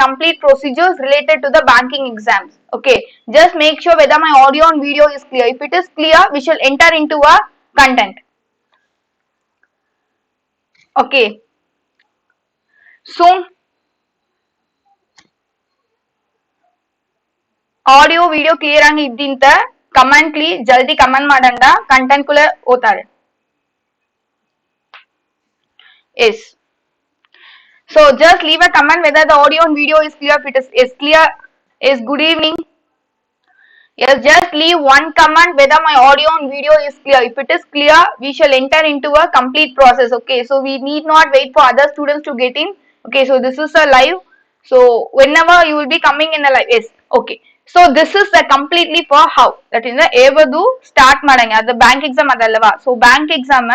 complete procedures related to the banking exams. Okay, just make sure whether my audio and video is clear. If it is clear, we shall enter into a content. Okay, so audio video clear ಆಗಿ ಇದ್ದಿಂತ comment ಲಿ ಜಲ್ದಿ comment ಮಾಡಂಡ content ಕುಲ ಓತಾರೆ. Yes. So just leave a comment whether the audio and video is clear. If it is clear, is good evening. Yes, just leave one comment whether my audio and video is clear. If it is clear, we shall enter into a complete process. Okay, so we need not wait for other students to get in. Okay, so this is a live. So whenever you will be coming in a live, yes, okay. So this is the completely for how, that is the evadu start madanga the bank exam adallava. So bank exam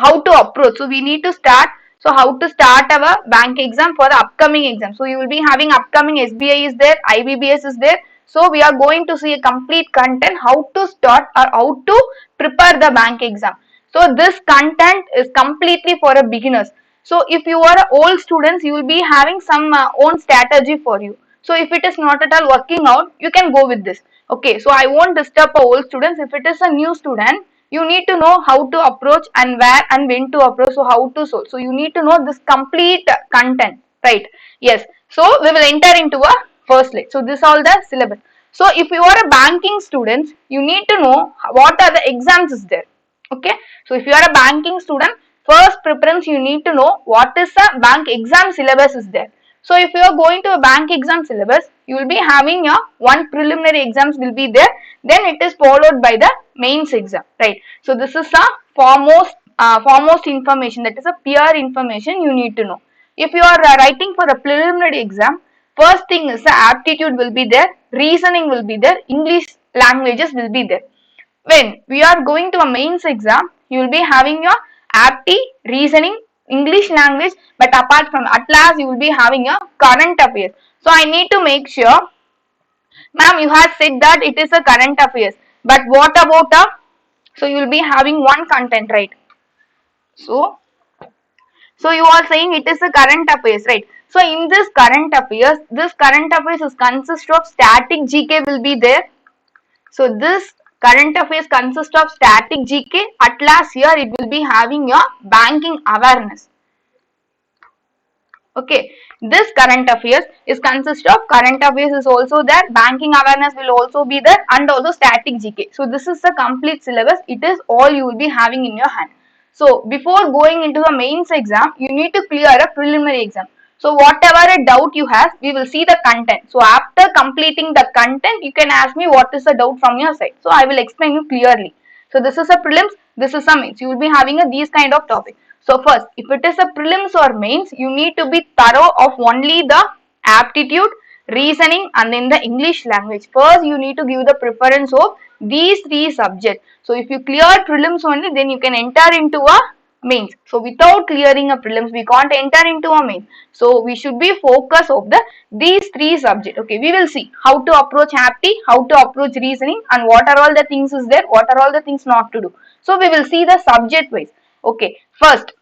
how to approach, so we need to start. So how to start our bank exam for the upcoming exam. So you will be having upcoming SBI is there, IBBS is there. So we are going to see a complete content how to start or how to prepare the bank exam. So this content is completely for a beginners. So if you are old students, you will be having some own strategy for you. So if it is not at all working out, you can go with this. Okay, so I won't disturb our old students. If it is a new student, you need to know how to approach and where and when to approach. So how to solve. So you need to know this complete content, right? Yes. So we will enter into a first leg. So this all the syllabus. So if you are a banking student, you need to know what are the exams is there. Okay. So if you are a banking student, first preference you need to know what is the bank exam syllabus is there. So if you are going to a bank exam syllabus, you will be having a one preliminary exams will be there. Then it is followed by the mains exam, right? So this is a foremost information, that is a peer information you need to know. If you are writing for a preliminary exam, first thing is the aptitude will be there, reasoning will be there, English languages will be there. When we are going to a mains exam, you will be having your apti, reasoning, English language, but apart from at last you will be having a current affairs. So I need to make sure, ma'am, you have said that it is a current affairs, but what about a, so you will be having one content, right? So you are saying it is a current affairs, right? So in this current affairs is consist of static GK will be there. So this current affairs consists of static GK. At last here it will be having your banking awareness. Okay, this current affairs is consist of current affairs is also there, banking awareness will also be there, and also static GK. So this is the complete syllabus. It is all you will be having in your hand. So before going into the mains exam, you need to clear a preliminary exam. So whatever a doubt you have, we will see the content. So after completing the content, you can ask me what is the doubt from your side. So I will explain you clearly. So this is a prelims, this is a mains. You will be having these kind of topics. So first, if it is a prelims or mains, you need to be thorough of only the aptitude, reasoning, and then the English language. First, you need to give the preference of these three subjects. So if you clear prelims only, then you can enter into a mains. So without clearing a prelims, we can't enter into a mains. So we should be focused of these three subjects. Okay, we will see how to approach apti, how to approach reasoning, and what are all the things is there, what are all the things not to do. So we will see the subject wise. Okay, first,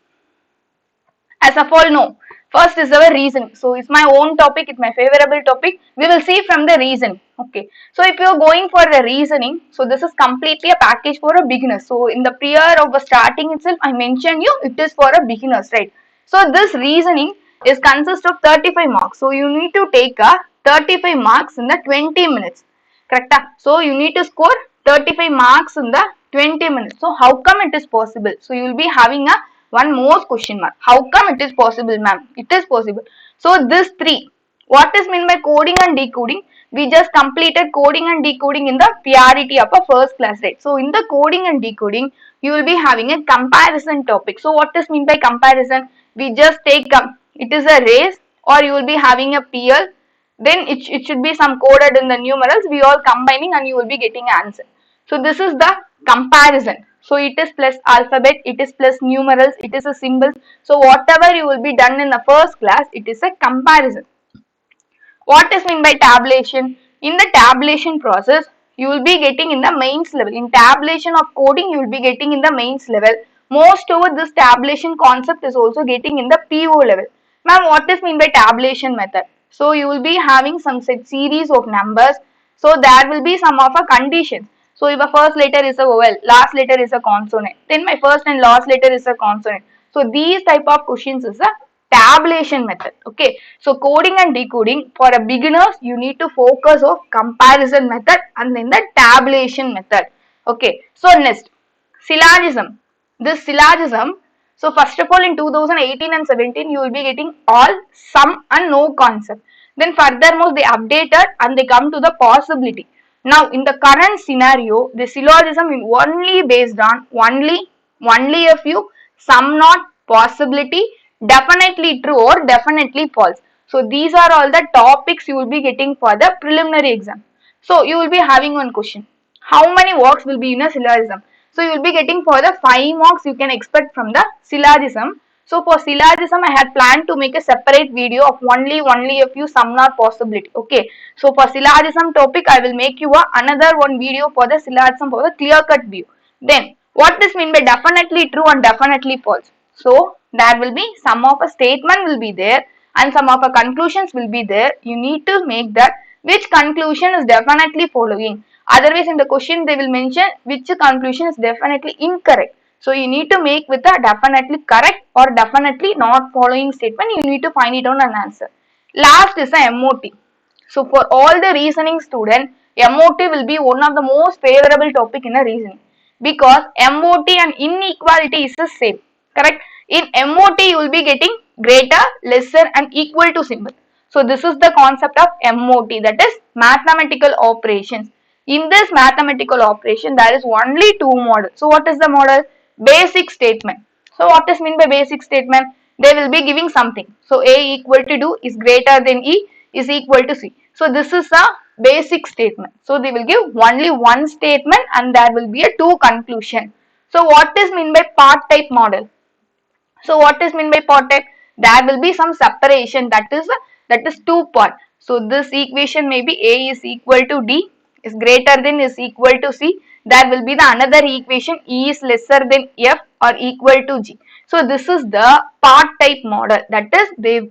as of all know, first is our reasoning. So it's my own topic, it's my favorable topic. We will see from the reason. Okay, so if you are going for the reasoning, so this is completely a package for a beginner. So in the prior of the starting itself, I mentioned you it is for a beginners, right? So this reasoning is consist of 35 marks. So you need to take a 35 marks in the 20 minutes. Correct? So you need to score 35 marks in the 20 minutes. So how come it is possible? So you will be having a one more question mark. How come it is possible, ma'am? It is possible. So this three, what is meant by coding and decoding? We just completed coding and decoding in the priority of a first class, right? So in the coding and decoding, you will be having a comparison topic. So what is meant by comparison? We just take it is a race, or you will be having a PL. Then it should be some coded in the numerals. We all combining and you will be getting an answer. So this is the comparison. So it is plus alphabet, it is plus numerals, it is a symbol. So whatever you will be done in the first class, it is a comparison. What is meant by tabulation? In the tabulation process, you will be getting in the mains level. In tabulation of coding, you will be getting in the mains level. Most over this tabulation concept is also getting in the PO level. Ma'am, what is meant by tabulation method? So you will be having some set series of numbers. So there will be some of a conditions. So if a first letter is a vowel, last letter is a consonant, then my first and last letter is a consonant. So these type of questions is a tabulation method. Okay. So coding and decoding for a beginners, you need to focus on comparison method and then the tabulation method. Okay. So next, syllogism. This syllogism, so first of all in 2018 and 17 you will be getting all, some and no concept. Then furthermore they updated and they come to the possibility. Now in the current scenario, the syllogism is only based on only a few, some not, possibility, definitely true or definitely false. So these are all the topics you will be getting for the preliminary exam. So you will be having one question. How many marks will be in a syllogism? So you will be getting for the 5 marks you can expect from the syllogism. So for syllogism I had planned to make a separate video of only a few, some not, possibility. Okay. So for syllogism topic I will make you another one video for the syllogism for the clear cut view. Then what this mean by definitely true and definitely false? So there will be some of a statement will be there and some of a conclusions will be there. You need to make that which conclusion is definitely following. Otherwise in the question they will mention which conclusion is definitely incorrect. So you need to make with a definitely correct or definitely not following statement. You need to find it on an answer. Last is a MOT. So for all the reasoning student, MOT will be one of the most favorable topic in a reasoning because MOT and inequality is the same. Correct? In MOT you will be getting greater, lesser and equal to symbol. So this is the concept of MOT, that is mathematical operations. In this mathematical operation there is only two models. So what is the model? Basic statement. So what is mean by basic statement? They will be giving something. So A equal to 2 is greater than E is equal to C. So this is a basic statement. So they will give only one statement and there will be a two conclusion. So what is mean by part type model? So what is mean by part type? There will be some separation, that is two part. So this equation may be A is equal to D is greater than is equal to C. There will be the another equation E is lesser than F or equal to G. So this is the part type model, that is the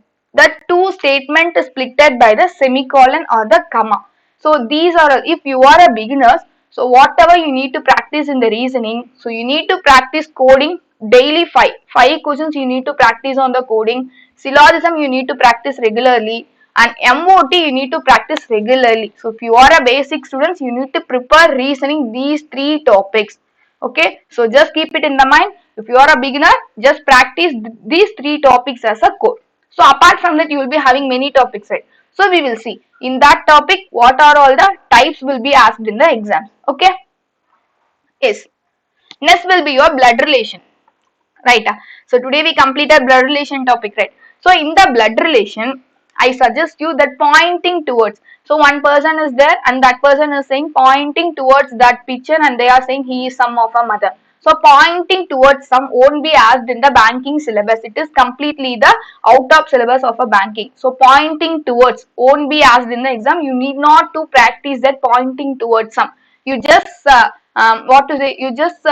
two statement is splitted by the semicolon or the comma. So these are, if you are a beginner, so whatever you need to practice in the reasoning, so you need to practice coding daily 5 questions you need to practice on the coding. Syllogism you need to practice regularly and MOT you need to practice regularly. So if you are a basic student, you need to prepare reasoning these 3 topics. Okay, so just keep it in the mind. If you are a beginner, just practice these 3 topics as a code. So apart from that you will be having many topics, right? So we will see in that topic what are all the types will be asked in the exams. Okay. Yes. Next will be your blood relation. Right. So today we completed blood relation topic, right? So in the blood relation, I suggest you that pointing towards. So one person is there and that person is saying pointing towards that picture and they are saying he is son of a mother. So pointing towards some won't be asked in the banking syllabus. It is completely the out of syllabus of a banking. So pointing towards won't be asked in the exam. You need not to practice that pointing towards some. You just what to say? You just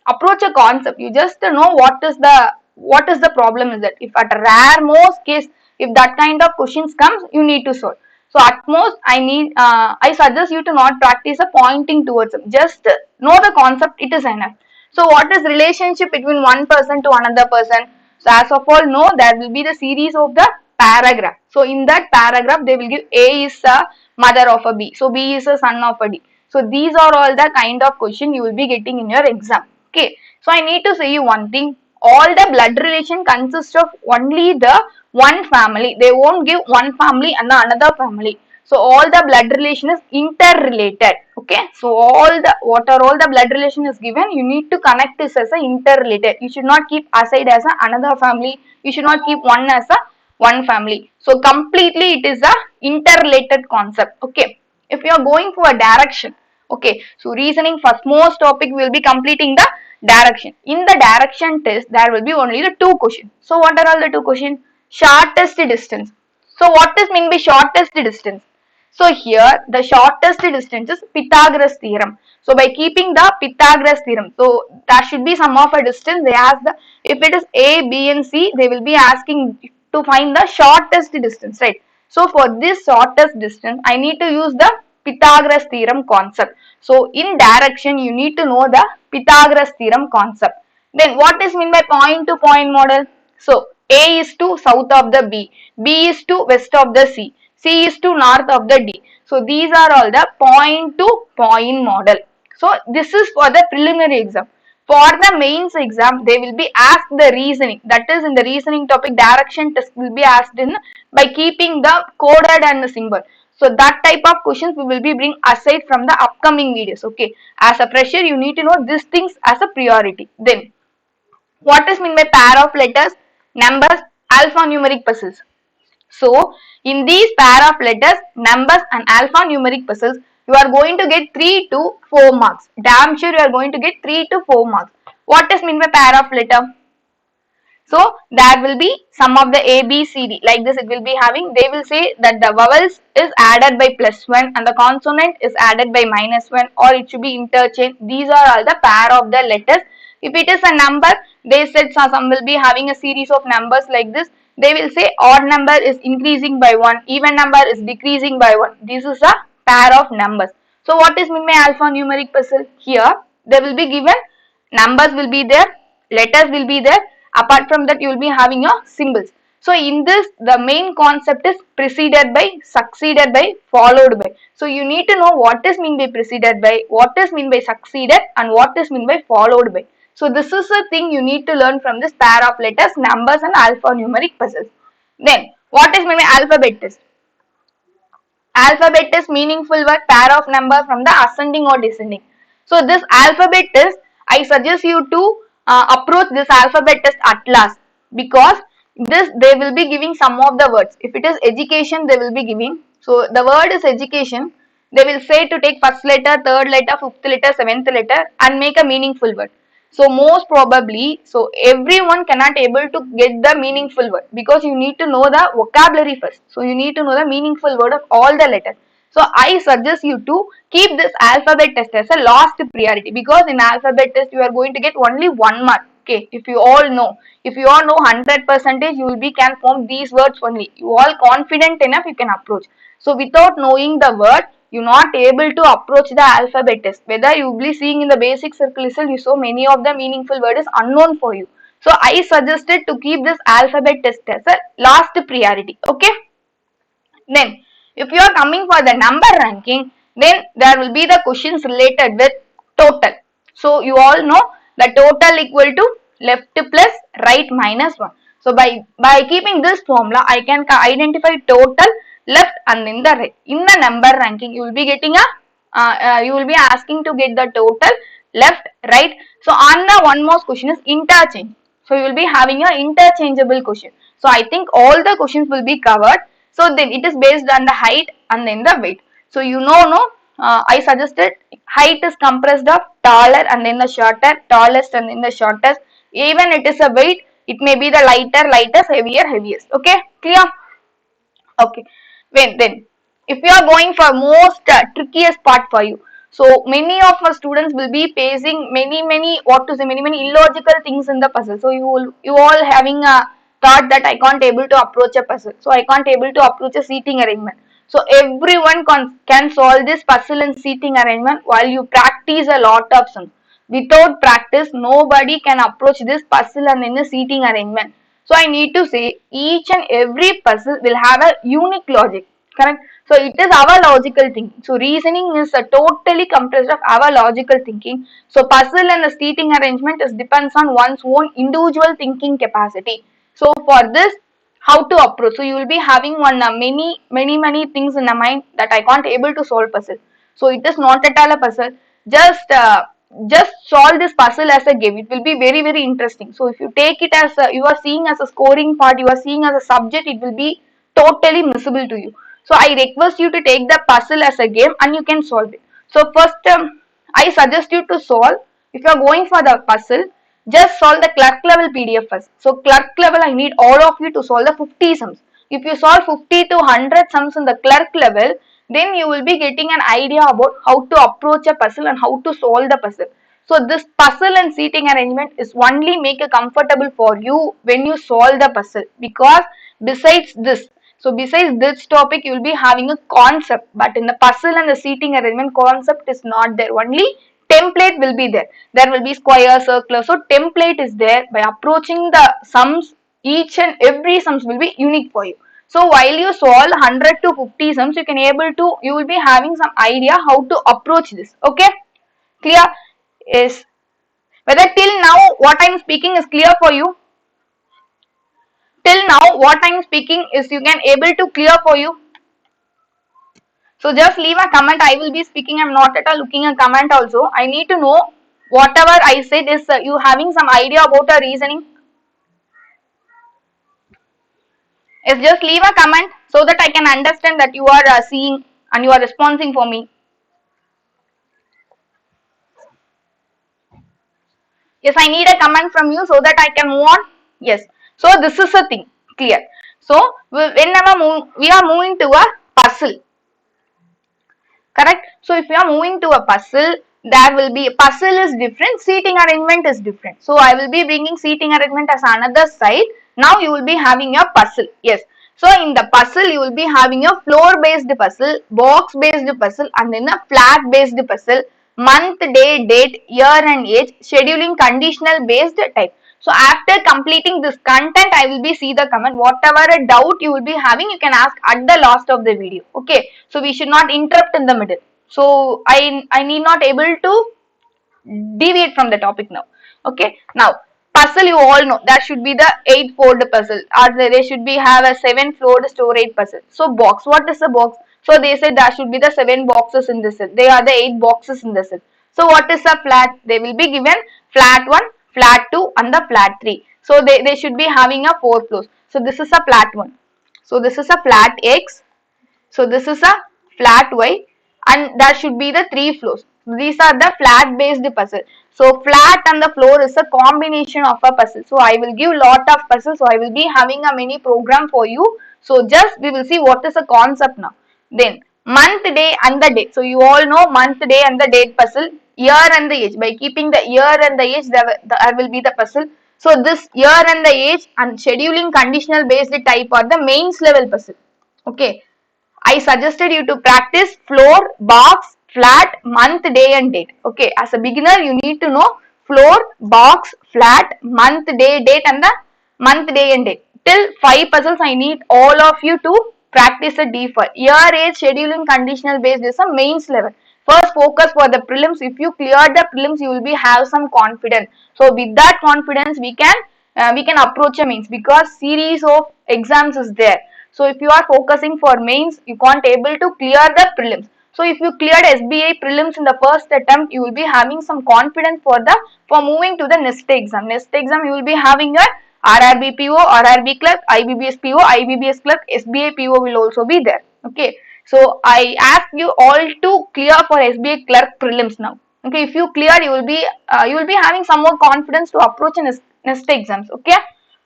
approach a concept. You just know what is the problem is that if at a rare most case if that kind of questions comes you need to solve. So at most I suggest you to not practice a pointing towards them. Just know the concept, it is enough. So what is relationship between one person to another person? So as of all know, there will be the series of the paragraph. So in that paragraph they will give A is a mother of a B. So B is a son of a D. So these are all the kind of question you will be getting in your exam. Okay. So I need to say you one thing. All the blood relation consists of only the one family. They won't give one family and another family. So all the blood relation is interrelated. Okay. So all the blood relation is given, you need to connect this as a interrelated. You should not keep aside as another family. You should not keep one as a one family. So completely it is a interrelated concept. Okay. If you are going for a direction. Okay. So reasoning first most topic will be completing the direction. In the direction test there will be only the 2 questions. So what are all the 2 questions? Shortest distance. So what is mean by shortest distance? So here the shortest distance is Pythagoras theorem. So by keeping the Pythagoras theorem, so that should be some of a distance. They ask the, if it is A, B and C, they will be asking to find the shortest distance, right? So for this shortest distance, I need to use the Pythagoras theorem concept. So in direction, you need to know the Pythagoras theorem concept. Then what is meant by point to point model? So A is to south of the B is to west of the C is to north of the D. So these are all the point to point model. So this is for the preliminary exam. For the mains exam, they will be asked the reasoning. That is, in the reasoning topic, direction test will be asked in by keeping the coded and the symbol. So that type of questions we will be bring aside from the upcoming videos. Okay, as a fresher, you need to know these things as a priority. Then what is meant by pair of letters, numbers, alphanumeric puzzles? So in these pair of letters, numbers and alphanumeric puzzles, you are going to get 3 to 4 marks. Damn sure you are going to get 3 to 4 marks. What is meant by pair of letter? So there will be some of the A, B, C, D. Like this it will be having, they will say that the vowels is added by +1 and the consonant is added by -1, or it should be interchanged. These are all the pair of the letters. If it is a number, they said some will be having a series of numbers like this. They will say odd number is increasing by 1, even number is decreasing by 1. This is a pair of numbers. So what is meant by alphanumeric puzzle? Here they will be given numbers will be there, letters will be there. Apart from that, you will be having your symbols. So in this, the main concept is preceded by, succeeded by, followed by. So you need to know what is meant by preceded by, what is meant by succeeded, and what is meant by followed by. So this is a thing you need to learn from this pair of letters, numbers, and alphanumeric puzzles. Then what is meant by alphabet test? Alphabet is meaningful word, pair of number from the ascending or descending. So this alphabet test, I suggest you to approach this alphabet test at last, because this they will be giving some of the words. If it is education, they will be giving. So the word is education. They will say to take first letter, third letter, fifth letter, seventh letter and make a meaningful word. So most probably, so everyone cannot able to get the meaningful word, because you need to know the vocabulary first. So you need to know the meaningful word of all the letters. So I suggest you to keep this alphabet test as a last priority, because in alphabet test you are going to get only 1 mark. Okay, if you all know 100%, you will be can form these words only. You all confident enough, you can approach. So without knowing the word, you're not able to approach the alphabet test. Whether you will be seeing in the basic circle itself, you saw many of the meaningful word is unknown for you. So I suggested to keep this alphabet test as a last priority. Okay. Then if you are coming for the number ranking, then there will be the questions related with total. So you all know the total equal to left plus right minus 1. So by keeping this formula, I can identify total, left and then the right. In the number ranking, you will be getting you will be asking to get the total, left, right. So on the one more question is interchange. So you will be having an interchangeable question. So I think all the questions will be covered. So then it is based on the height and then the weight. So you know, I suggested height is compressed of taller and then the shorter, tallest and then the shortest. Even it is a weight, it may be the lighter, lightest, heavier, heaviest. Okay, clear? Okay. Then if you are going for most trickiest part for you, so many of our students will be facing many illogical things in the puzzle. So you all having a thought that I can't able to approach a puzzle, so I can't able to approach a seating arrangement. So everyone can solve this puzzle and seating arrangement while you practice a lot of sums. Without practice, nobody can approach this puzzle and in the seating arrangement. So I need to say each and every puzzle will have a unique logic, correct? So it is our logical thinking. So reasoning is a totally comprised of our logical thinking. So puzzle and the seating arrangement is depends on one's own individual thinking capacity. So for this, how to approach? So you will be having many things in the mind that I can't able to solve puzzle. So it is not at all a puzzle. Just solve this puzzle as a game. It will be very interesting. So if you take it as you are seeing as a scoring part, you are seeing as a subject, it will be totally miserable to you. So I request you to take the puzzle as a game and you can solve it. So first I suggest you to solve. If you are going for the puzzle, just solve the clerk level PDF first. So clerk level, I need all of you to solve the 50 sums. If you solve 50 to 100 sums in the clerk level, then you will be getting an idea about how to approach a puzzle and how to solve the puzzle. So this puzzle and seating arrangement is only make it comfortable for you when you solve the puzzle, because besides this, So besides this topic, you will be having a concept, but in the puzzle and the seating arrangement, concept is not there. Only template will be there. There will be square, circular. So template is there. By approaching the sums, each and every sums will be unique for you. So while you solve 100 to 50 sums, you will be having some idea how to approach this. Okay, clear? Yes. Whether till now what I am speaking is clear for you? Till now what I am speaking is you can able to clear for you? So just leave a comment. I will be speaking. I am not at all looking a comment also. I need to know whatever I said is you having some idea about a reasoning. Yes, just leave a comment so that I can understand that you are seeing and you are responding for me. Yes, I need a comment from you so that I can move on. Yes. So this is a thing. Clear. So whenever we are moving to a puzzle. Correct. So if you are moving to a puzzle, there will be puzzle is different, seating arrangement is different. So I will be bringing seating arrangement as another side. Now you will be having a puzzle. Yes. So in the puzzle you will be having a floor based puzzle, box based puzzle, and then a flat based puzzle, month, day, date, year and age, scheduling conditional based type. So after completing this content, I will be see the comment. Whatever a doubt you will be having, you can ask at the last of the video. Okay. So we should not interrupt in the middle. So I need not able to deviate from the topic now. Okay. Now puzzle you all know that should be the 8-fold puzzle, or they should be have a 7-floored storage puzzle. So box, what is a box? So they said there should be the 7 boxes in this set. They are the 8 boxes in the set. So what is a flat? They will be given flat 1, flat 2 and the flat 3. So they should be having a 4 floors. So this is a flat 1. So this is a flat X. So this is a flat Y, and that should be the 3 floors. These are the flat based puzzle. So flat and the floor is a combination of a puzzle. So I will give lot of puzzles. So I will be having a mini program for you. So just we will see what is the concept now. Then month, day and the date. So you all know month, day and the date puzzle. Year and the age. By keeping the year and the age, there will be the puzzle. So this year and the age and scheduling conditional based type are the mains level puzzle. Okay. I suggested you to practice floor, box, flat, month, day and date. Okay, as a beginner you need to know floor, box, flat, month, day, date and the month, day and date. Till 5 puzzles I need all of you to practice a default. Year, age, scheduling, conditional based is a mains level. First focus for the prelims. If you clear the prelims, you will be have some confidence. So with that confidence we can approach a mains, because series of exams is there. So if you are focusing for mains, you can't able to clear the prelims. So if you cleared SBI prelims in the first attempt, you will be having some confidence for moving to the next exam. Next exam you will be having a RRB PO, RRB clerk, IBBS PO, IBBS clerk, SBI PO will also be there. Okay. So I ask you all to clear for SBI clerk prelims now. Okay. If you clear, you will be having some more confidence to approach next exams. Okay.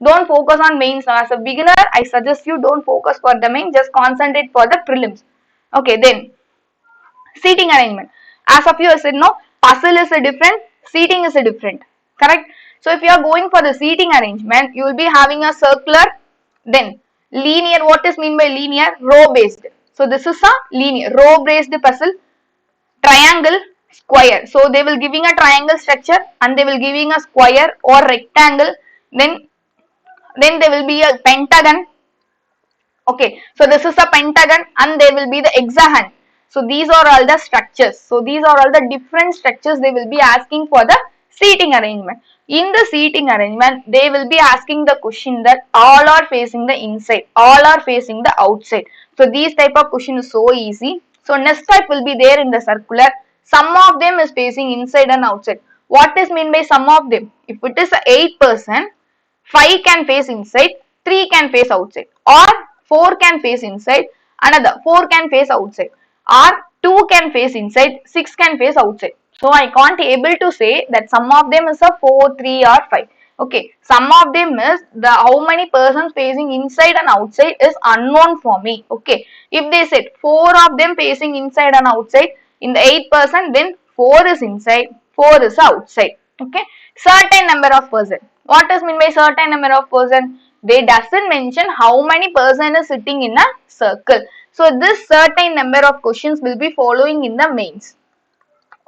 Don't focus on mains now. As a beginner, I suggest you don't focus for the main, just concentrate for the prelims. Okay, then seating arrangement. As of you I said, no, puzzle is a different, seating is a different. Correct? So if you are going for the seating arrangement, you will be having a circular, then linear. What is mean by linear? Row based. So this is a linear, row based puzzle. Triangle, square. So they will giving a triangle structure and they will giving a square or rectangle. Then there will be a pentagon. Okay, so this is a pentagon and there will be the hexagon. So these are all the structures. So these are all the different structures they will be asking for the seating arrangement. In the seating arrangement, they will be asking the question that all are facing the inside, all are facing the outside. So these type of question is so easy. So next type will be there in the circular. Some of them is facing inside and outside. What is mean by some of them? If it is 8%, 5 can face inside, 3 can face outside, or 4 can face inside, another 4 can face outside, or 2 can face inside, 6 can face outside. So I can't able to say that some of them is a 4, 3 or 5. Okay, some of them is the how many persons facing inside and outside is unknown for me. Okay, if they said 4 of them facing inside and outside in the 8%, then 4 is inside, 4 is outside. Okay, certain number of person. What does mean by certain number of person? They doesn't mention how many person is sitting in a circle. So this certain number of questions will be following in the mains.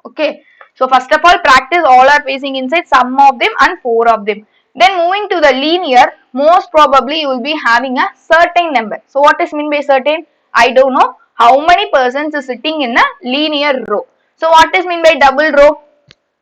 Okay. So first of all, practice all are facing inside, some of them and 4 of them. Then moving to the linear, most probably you will be having a certain number. So what is mean by certain? I don't know how many persons is sitting in a linear row. So what is mean by double row?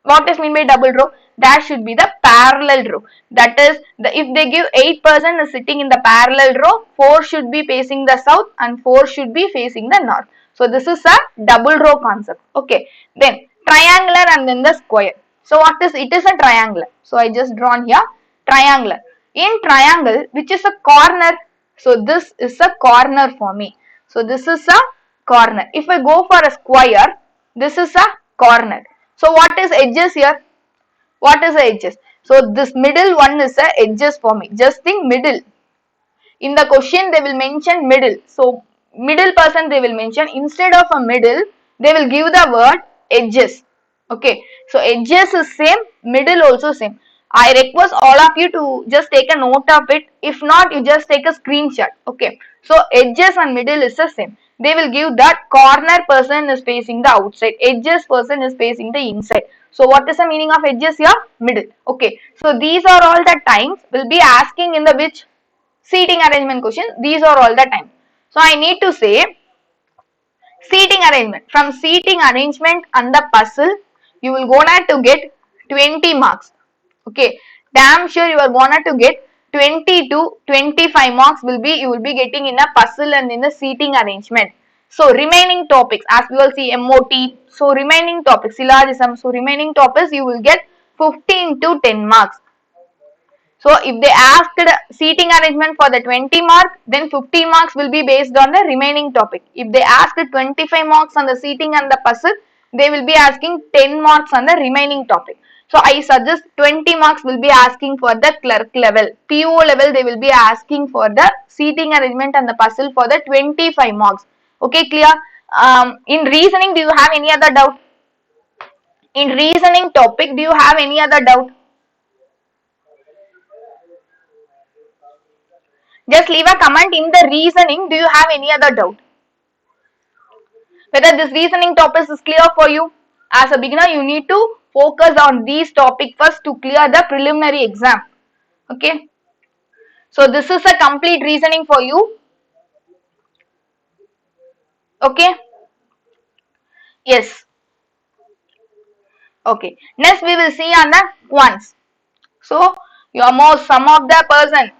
What is mean by double row? That should be the parallel row. That is, if they give 8% is sitting in the parallel row, 4 should be facing the south and 4 should be facing the north. So this is a double row concept. Okay. Then triangular and then the square. So what is it? Is a triangular. So I just drawn here triangular. In triangle, which is a corner. So this is a corner for me. So this is a corner. If I go for a square, this is a corner. So what is edges here? What is the edges? So this middle one is the edges for me. Just think middle. In the question they will mention middle. So middle person they will mention. Instead of a middle, they will give the word edges. Okay. So edges is same, middle also same. I request all of you to just take a note of it. If not, you just take a screenshot. Okay. So edges and middle is the same. They will give that corner person is facing the outside, edges person is facing the inside. So what is the meaning of edges here? Middle. Okay. So these are all the times will be asking in the which seating arrangement question. These are all the time. So I need to say seating arrangement. From seating arrangement and the puzzle, you will gonna to get 20 marks. Okay. Damn sure you are gonna to get 20 to 25 marks will be you will be getting in a puzzle and in the seating arrangement. So remaining topics, as we will see MOT. So remaining topics, syllogism. So remaining topics you will get 15 to 10 marks. So if they asked seating arrangement for the 20 mark, then 50 marks will be based on the remaining topic. If they asked 25 marks on the seating and the puzzle, they will be asking 10 marks on the remaining topic. So I suggest 20 marks will be asking for the clerk level. PO level they will be asking for the seating arrangement and the puzzle for the 25 marks. Okay, clear? In reasoning, do you have any other doubt? In reasoning topic, do you have any other doubt? Just leave a comment in the reasoning. Do you have any other doubt? Whether this reasoning topic is clear for you? As a beginner, you need to focus on these topics first to clear the preliminary exam. Okay. So this is a complete reasoning for you. Okay. Yes. Okay. Next we will see on the quants. So some of the person.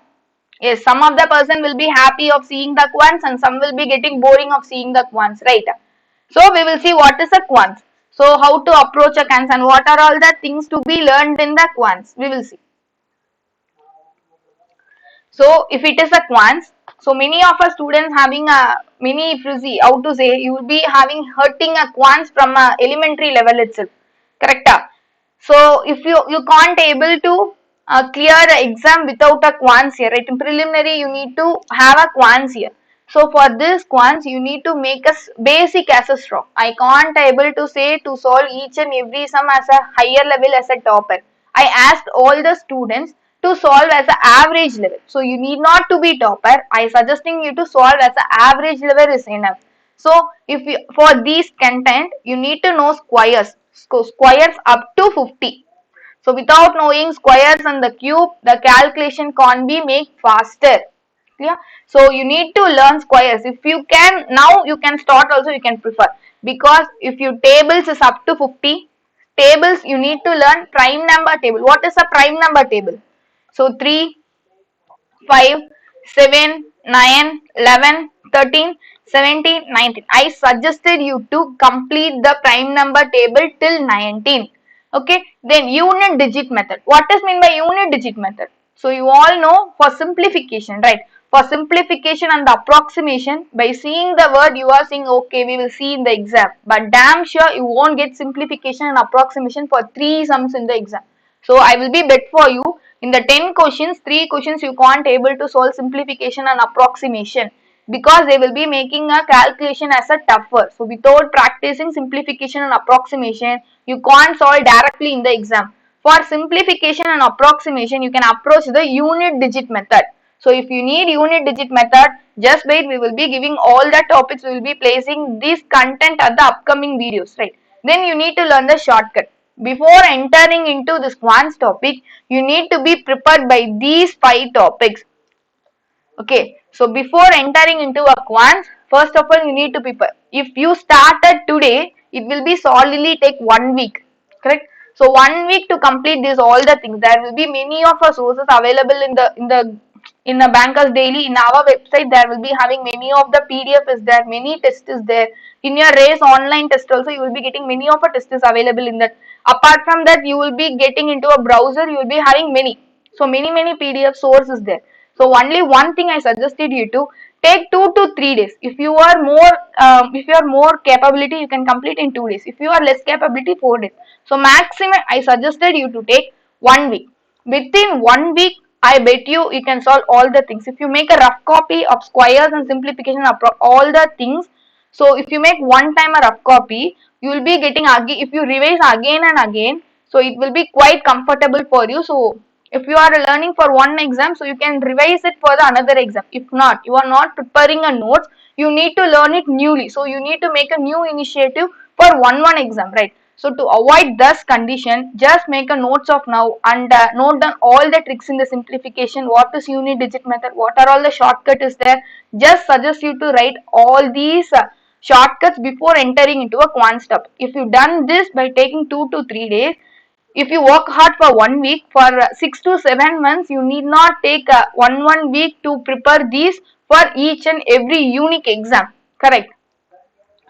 Yes, some of the person will be happy of seeing the quants and some will be getting boring of seeing the quants, right? So we will see what is a quants. So how to approach a quants and what are all the things to be learned in the quants. We will see. So if it is a quants, so many of our students having a mini frizzy, how to say, you will be having hurting a quants from a elementary level itself. Correct? So if you can't able to clear the exam without a quants here, right? In preliminary, you need to have a quants here. So for this quants, you need to make a basic as a strong. I can't able to say to solve each and every sum as a higher level as a topper. I asked all the students to solve as an average level. So you need not to be topper. I suggesting you to solve as an average level is enough. So if you, for these content, you need to know squares. So squares up to 50. So without knowing squares and the cube, the calculation can't be made faster. Yeah. So you need to learn squares. If you can, now you can start also, you can prefer. Because if your tables is up to 50, tables you need to learn prime number table. What is a prime number table? So 3, 5, 7, 9, 11, 13, 17, 19. I suggested you to complete the prime number table till 19. Okay. Then unit digit method. What is mean by unit digit method? So you all know for simplification, right? For simplification and the approximation, by seeing the word you are saying okay, we will see in the exam. But damn sure you won't get simplification and approximation for 3 sums in the exam. So I will be bet for you in the 10 questions, 3 questions you can't able to solve simplification and approximation because they will be making a calculation as a tougher. So without practicing simplification and approximation, you can't solve directly in the exam. For simplification and approximation, you can approach the unit digit method. So if you need unit digit method, just wait, we will be giving all the topics, we will be placing this content at the upcoming videos, right? Then you need to learn the shortcut. Before entering into this quants topic, you need to be prepared by these 5 topics. Okay, so before entering into a quant, first of all you need to prepare. If you started today, it will be solidly take 1 week, correct? So 1 week to complete this all the things. There will be many of our sources available in the bankers daily. In our website there will be having many of the PDF is there, many tests is there. In your race online test also you will be getting many of our tests is available in that. Apart from that you will be getting into a browser, you will be having many. So many PDF sources there. So only one thing I suggested you to take 2 to 3 days. If you are more capability, you can complete in 2 days. If you are less capability, 4 days. So maximum I suggested you to take 1 week. Within 1 week, I bet you can solve all the things. If you make a rough copy of squares and simplification of all the things, so if you make one time a rough copy, you will be getting again. If you revise again and again, so it will be quite comfortable for you. So if you are learning for one exam, so you can revise it for the another exam. If not, you are not preparing a notes, you need to learn it newly. So you need to make a new initiative for one exam, right? So to avoid this condition, just make a notes of now and note down all the tricks in the simplification. What is unit digit method? What are all the shortcut is there? Just suggest you to write all these shortcuts before entering into a quant step. If you done this by taking 2 to 3 days, if you work hard for 1 week, for 6 to 7 months, you need not take one week to prepare these for each and every unique exam. Correct?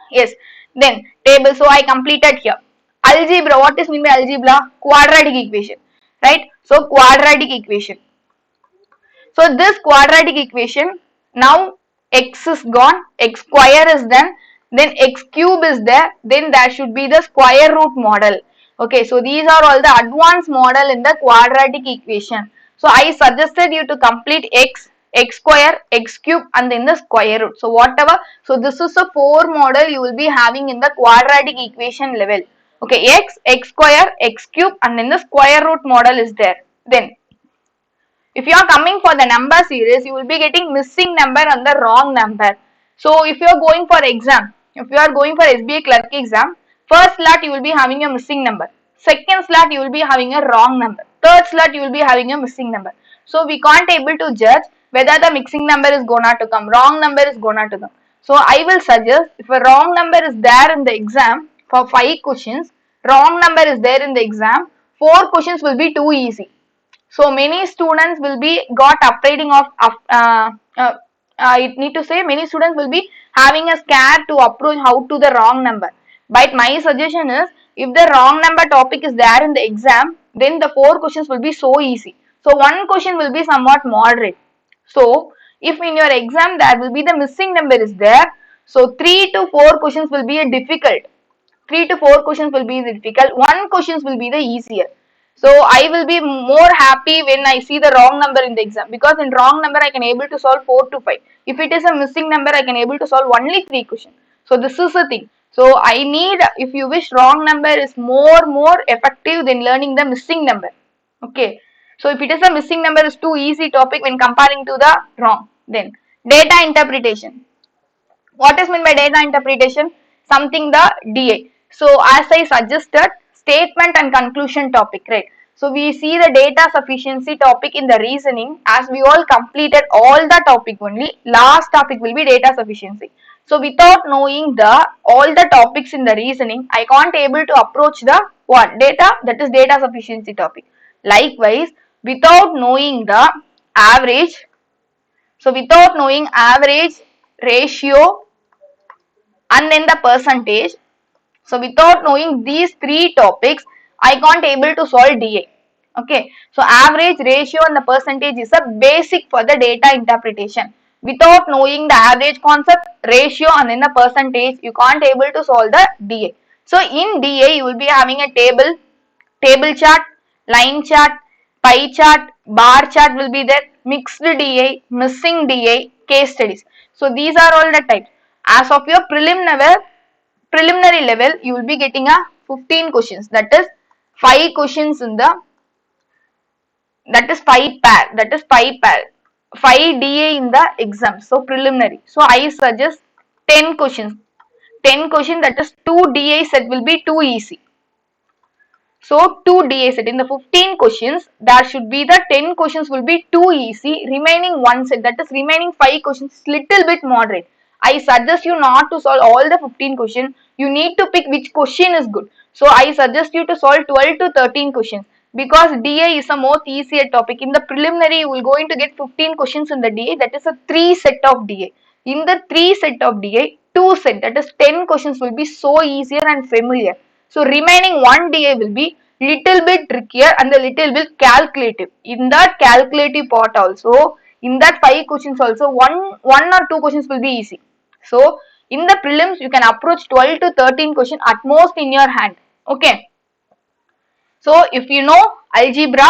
Yes. Then table. So I completed here. Algebra. What is mean by algebra? Quadratic equation. Right? So quadratic equation. So this quadratic equation, now x is gone, x square is done, then x cube is there, then there should be the square root model. Okay, so these are all the advanced model in the quadratic equation. So I suggested you to complete x, x square, x cube and then the square root. So whatever, so this is a 4 model you will be having in the quadratic equation level. Okay, x, x square, x cube and then the square root model is there. Then if you are coming for the number series, you will be getting missing number and the wrong number. So if you are going for exam, if you are going for SBI clerk exam, first slot you will be having a missing number. Second slot you will be having a wrong number. Third slot you will be having a missing number. So we can't able to judge whether the missing number is gonna to come, wrong number is gonna to come. So I will suggest if a wrong number is there in the exam for 5 questions, wrong number is there in the exam, 4 questions will be too easy. So many students will be got upgrading of I need to say many students will be having a scare to approach how to the wrong number. But my suggestion is if the wrong number topic is there in the exam, then the 4 questions will be so easy. So one question will be somewhat moderate. So if in your exam there will be the missing number is there, so 3 to 4 questions will be a difficult. 3 to 4 questions will be difficult. 1 questions will be the easier. So I will be more happy when I see the wrong number in the exam, because in wrong number I can able to solve 4 to 5. If it is a missing number, I can able to solve only 3 questions. So this is the thing. So I need, if you wish, wrong number is more effective than learning the missing number. Okay. So if it is a missing number is too easy topic when comparing to the wrong. Then data interpretation. What is meant by data interpretation? Something the DA. So as I suggested, statement and conclusion topic, right? So we see the data sufficiency topic in the reasoning, as we all completed all the topic only. Last topic will be data sufficiency. So without knowing the all the topics in the reasoning, I can't able to approach the what data, that is data sufficiency topic. Likewise, without knowing the average, so without knowing average, ratio and then the percentage, so without knowing these 3 topics, I can't able to solve DA. Okay. So average, ratio and the percentage is a basic for the data interpretation. Without knowing the average concept, ratio and then the percentage, you can't able to solve the DA. So in DA, you will be having a table chart, line chart, pie chart, bar chart will be there, mixed DA, missing DA, case studies. So these are all the types. As of your preliminary level, you will be getting a 15 questions, that is 5 questions in the, that is 5 pair. 5 DA in the exam. So preliminary. So I suggest 10 questions. 10 questions, that is 2 DA set will be too easy. So 2 DA set. In the 15 questions, there should be the 10 questions will be too easy. Remaining one set, that is remaining 5 questions, little bit moderate. I suggest you not to solve all the 15 questions. You need to pick which question is good. So I suggest you to solve 12 to 13 questions, because DA is a more easier topic. In the preliminary, you will going to get 15 questions in the DA. That is a 3 set of DA. In the 3 set of DA, 2 set, that is 10 questions will be so easier and familiar. So remaining one DA will be little bit trickier and a little bit calculative. In that calculative part also, in that 5 questions also, one or 2 questions will be easy. So in the prelims, you can approach 12 to 13 questions at most in your hand. Okay. So if you know algebra,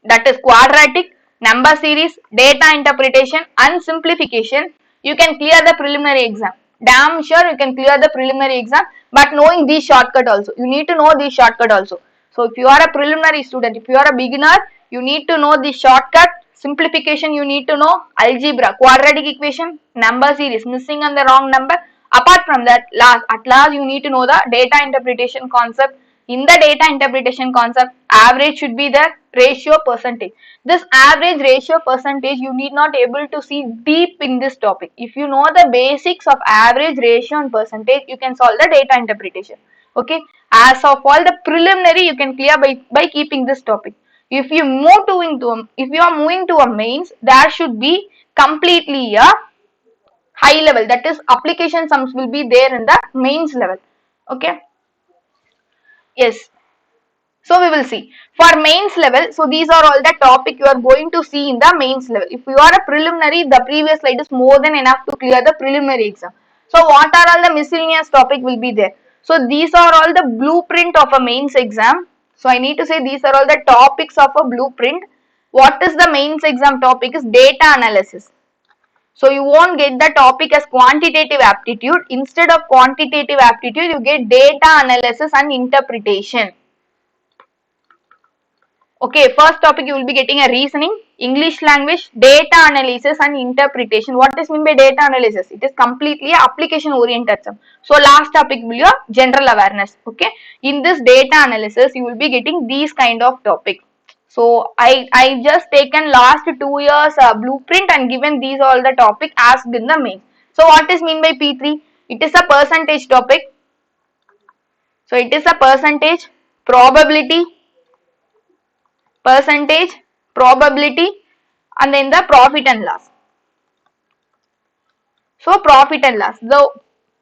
that is quadratic, number series, data interpretation and simplification, you can clear the preliminary exam. Damn sure you can clear the preliminary exam, but knowing these shortcut also. You need to know these shortcut also. So if you are a preliminary student, if you are a beginner, you need to know the shortcut. Simplification, you need to know algebra, quadratic equation, number series, missing and the wrong number. Apart from that, at last you need to know the data interpretation concept. In the data interpretation concept, average should be the ratio percentage. This average ratio percentage, you need not able to see deep in this topic. If you know the basics of average ratio and percentage, you can solve the data interpretation. Okay. As of all the preliminary, you can clear by keeping this topic. If you if you are moving to a mains, there should be completely a high level, that is application sums will be there in the mains level. Okay. Yes. So we will see for mains level. So these are all the topic you are going to see in the mains level. If you are a preliminary, the previous slide is more than enough to clear the preliminary exam. So what are all the miscellaneous topic will be there? So these are all the blueprint of a mains exam. So I need to say these are all the topics of a blueprint. What is the mains exam topic is data analysis. So you won't get the topic as quantitative aptitude. Instead of quantitative aptitude, you get data analysis and interpretation. Okay, first topic you will be getting a reasoning, English language, data analysis and interpretation. What is mean by data analysis? It is completely application oriented. So last topic will be your general awareness. Okay, in this data analysis you will be getting these kind of topic. So I just taken last 2 years blueprint and given these all the topic asked in the main. So what is mean by P3? It is a percentage topic. So it is a percentage, probability, percentage, probability, and then the profit and loss. So profit and loss.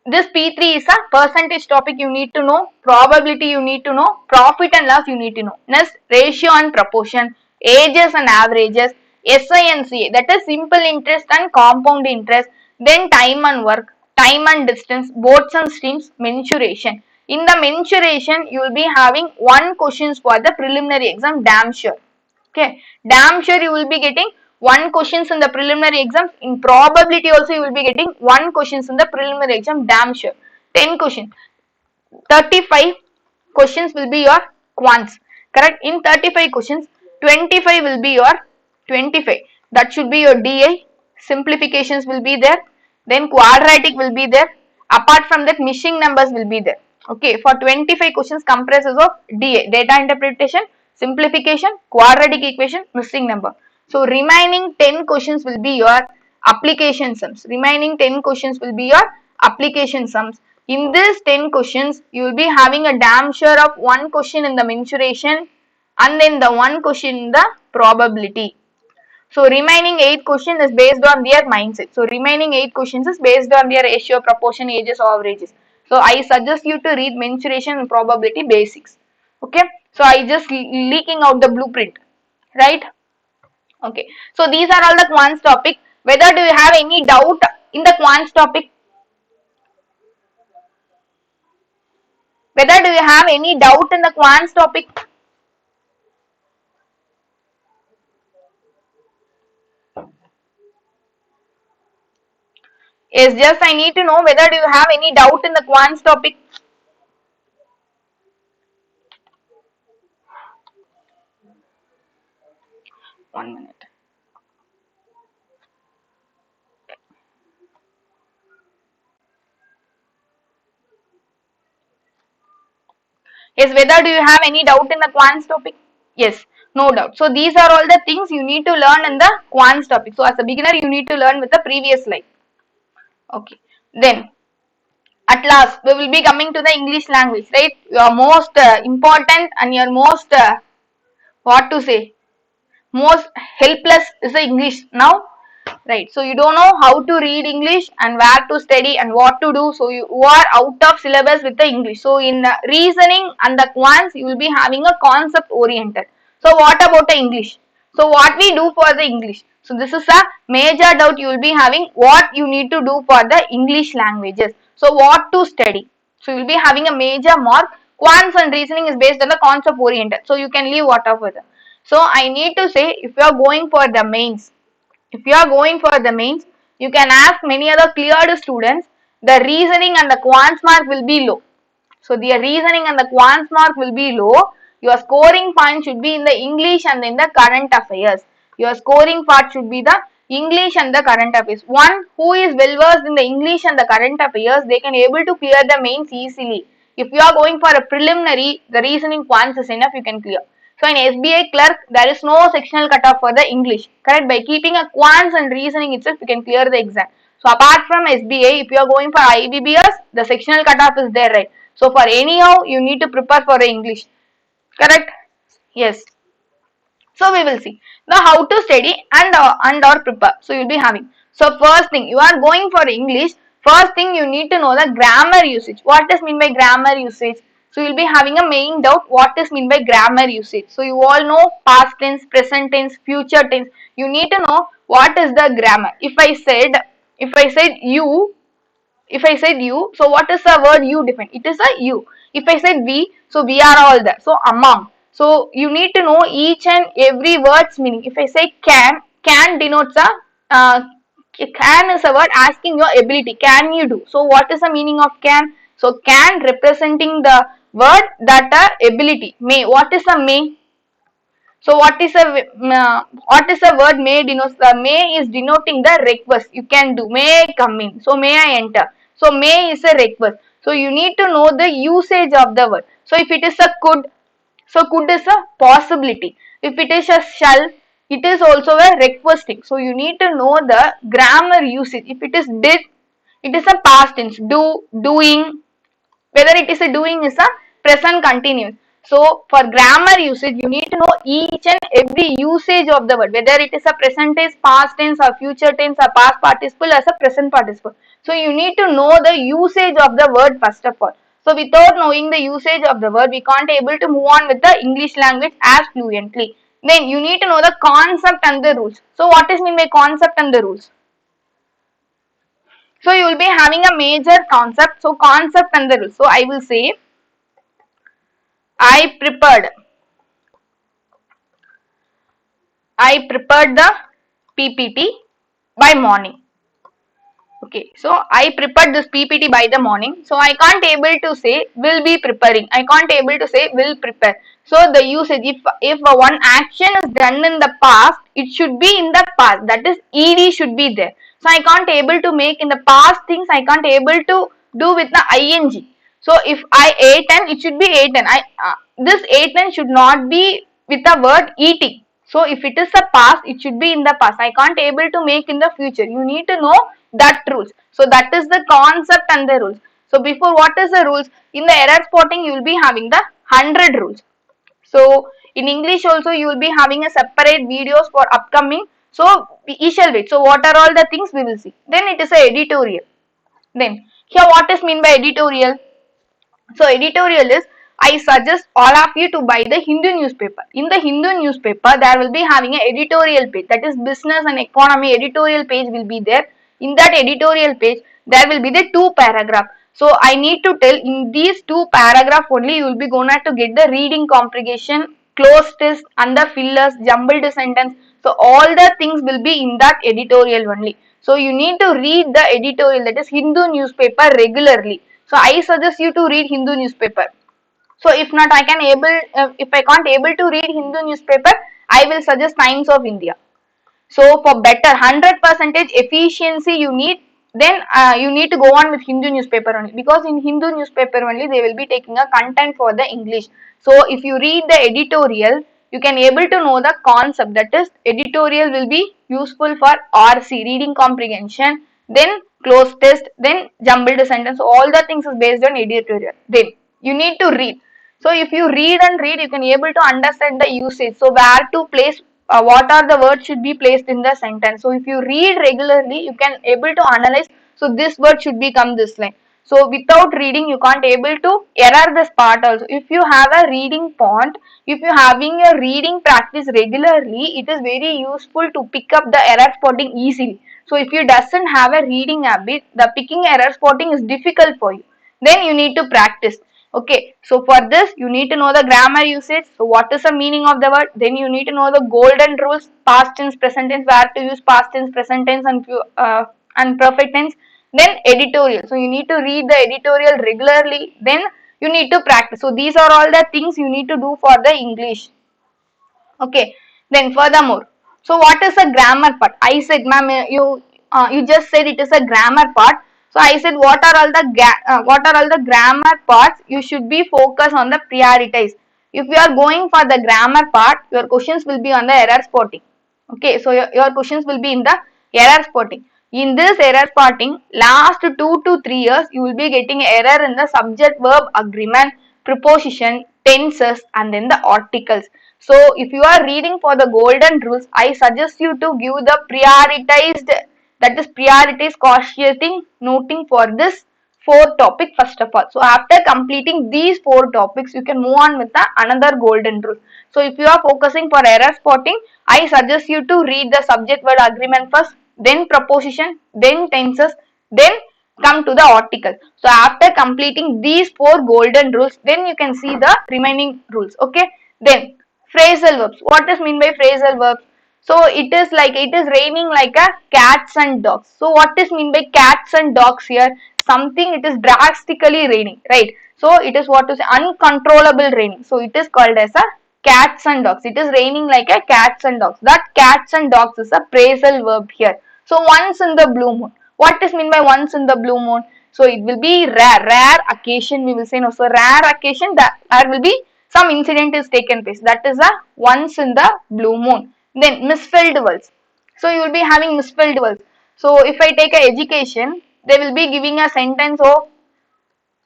This P3 is a percentage topic you need to know, probability you need to know, profit and loss you need to know. Next, ratio and proportion, ages and averages, SI and CA, that is simple interest and compound interest, then time and work, time and distance, boats and streams, mensuration. In the mensuration, you will be having one questions for the preliminary exam, damn sure. Okay, damn sure you will be getting one questions in the preliminary exam. In probability also you will be getting one questions in the preliminary exam, damn sure. 10 questions. 35 questions will be your quants. Correct? In 35 questions, 25 will be your 25. That should be your DI. Simplifications will be there. Then quadratic will be there. Apart from that, missing numbers will be there. Okay, for 25 questions comprises of DA, data interpretation, simplification, quadratic equation, missing number. So remaining 10 questions will be your application sums. Remaining 10 questions will be your application sums. In this 10 questions, you will be having a damn sure of one question in the mensuration and then the one question in the probability. So remaining 8 questions is based on their mindset. So remaining 8 questions is based on their ratio, proportion, ages, averages. So I suggest you to read mensuration and probability basics. Okay. So I just leaking out the blueprint. Right. Okay. So these are all the quants topic. Whether do you have any doubt in the quants topic? Whether do you have any doubt in the quants topic? Yes, just I need to know whether do you have any doubt in the quants topic? One minute. Yes, whether do you have any doubt in the quants topic? Yes, no doubt. So these are all the things you need to learn in the quants topic. So as a beginner, you need to learn with the previous slide. Okay. Then at last we will be coming to the English language, right? Your most important and your most what to say, most helpless is the English now, right? So you don't know how to read English and where to study and what to do, so you are out of syllabus with the English. So in reasoning and the quants you will be having a concept oriented. So what about the English? So what we do for the English? So this is a major doubt you will be having, what you need to do for the English languages. So what to study? So you will be having a major mark. Quants and reasoning is based on the concept oriented, so you can leave whatever. So I need to say, if you are going for the mains, you can ask many other cleared students, the reasoning and the quants mark will be low. So the reasoning and the quants mark will be low. Your scoring point should be in the English and in the current affairs. Your scoring part should be the English and the current affairs. One who is well versed in the English and the current affairs, they can able to clear the mains easily. If you are going for a preliminary, the reasoning quants is enough, you can clear. So in SBI clerk, there is no sectional cutoff for the English. Correct? By keeping a quants and reasoning itself, you can clear the exam. So apart from SBI, if you are going for IBBS, the sectional cutoff is there, right? So for anyhow, you need to prepare for the English. Correct? Yes. So we will see the how to study and or prepare. So you'll be having. So first thing, you are going for English. First thing, you need to know the grammar usage. What does mean by grammar usage? So you'll be having a main doubt. What is mean by grammar usage? So you all know past tense, present tense, future tense. You need to know what is the grammar. If I said you, so what is the word you define? It is a you. If I said we, so we are all there. So among. So you need to know each and every word's meaning. If I say can denotes a can is a word asking your ability. Can you do? So what is the meaning of can? So can representing the word that ability. May. What is a may? So what is a word may denotes? The may is denoting the request. You can do. May I come in? So may I enter? So may is a request. So you need to know the usage of the word. So if it is a could, so could is a possibility. If it is a shall, it is also a requesting. So you need to know the grammar usage. If it is did, it is a past tense. Do, doing. Whether it is a doing is a present continuous. So for grammar usage, you need to know each and every usage of the word, whether it is a present tense, past tense, or future tense, or past participle, as a present participle. So you need to know the usage of the word first of all. So without knowing the usage of the word, we can't able to move on with the English language as fluently. Then you need to know the concept and the rules. So what is mean by concept and the rules? So you will be having a major concept. So concept and the rules. So I will say, I prepared the PPT by morning. Okay, so I prepared this PPT by the morning. So I can't able to say will be preparing. I can't able to say will prepare. So the usage, if one action is done in the past, it should be in the past. That is ed should be there. So I can't able to make in the past things. I can't able to do with the ing. So if I ate and it should be eaten. This eaten should not be with the word eating. So if it is a past, it should be in the past. I can't able to make in the future. You need to know that rules. So that is the concept and the rules. So before, what is the rules? In the error spotting, you will be having the 100 rules. So in English also, you will be having a separate videos for upcoming. So we shall wait. So what are all the things we will see? Then it is a editorial. Then here, what is mean by editorial? So editorial is, I suggest all of you to buy the Hindu newspaper. In the Hindu newspaper, there will be having an editorial page. That is business and economy editorial page will be there. In that editorial page, there will be the 2 paragraph. So I need to tell, in these 2 paragraph only, you will be going to get the reading comprehension, close test, and the fillers, jumbled sentence. So all the things will be in that editorial only. So you need to read the editorial, that is Hindu newspaper, regularly. So I suggest you to read Hindu newspaper. So if not, if I can't able to read Hindu newspaper, I will suggest Times of India. So for better 100% efficiency, you need then you need to go on with Hindu newspaper only, because in Hindu newspaper only they will be taking a content for the English. So if you read the editorial, you can able to know the concept. That is, editorial will be useful for RC, reading comprehension, then close test, then jumbled sentence. All the things is based on editorial. Then you need to read. So if you read and read, you can able to understand the usage. So where to place, what are the words should be placed in the sentence. So if you read regularly, you can able to analyze. So this word should become this line. So without reading, you can't able to error this part also. If you have a reading font, if you having a reading practice regularly, it is very useful to pick up the error spotting easily. So if you doesn't have a reading habit, the picking error spotting is difficult for you. Then you need to practice. Okay, so for this you need to know the grammar usage. So what is the meaning of the word? Then you need to know the golden rules, past tense, present tense, where to use past tense, present tense, and perfect tense. Then editorial. So you need to read the editorial regularly. Then you need to practice. So these are all the things you need to do for the English. Okay, then furthermore, so what is a grammar part? I said, ma'am, you just said it is a grammar part. So I said, what are all the grammar parts? You should be focused on the prioritize. If you are going for the grammar part, your questions will be on the error spotting. Okay, so your questions will be in the error spotting. In this error spotting, last 2 to 3 years, you will be getting error in the subject verb agreement, preposition, tenses, and then the articles. So if you are reading for the golden rules, I suggest you to give the prioritized, that is prioritize cautiating noting for this 4 topic first of all. So after completing these 4 topics, you can move on with the another golden rule. So if you are focusing for error spotting, I suggest you to read the subject word agreement first, then preposition, then tenses, then come to the article. So after completing these 4 golden rules, then you can see the remaining rules. Okay, then phrasal verbs. What is mean by phrasal verbs? So it is like it is raining like a cats and dogs. So what is mean by cats and dogs here? Something it is drastically raining, right? So it is what is uncontrollable raining. So it is called as a cats and dogs. It is raining like a cats and dogs. That cats and dogs is a phrasal verb here. So once in the blue moon. What is mean by once in the blue moon? So it will be rare occasion we will say. No, so rare occasion that there will be some incident is taken place. That is a once in the blue moon. Then misspelled words. So you will be having misspelled words. So if I take a education, they will be giving a sentence of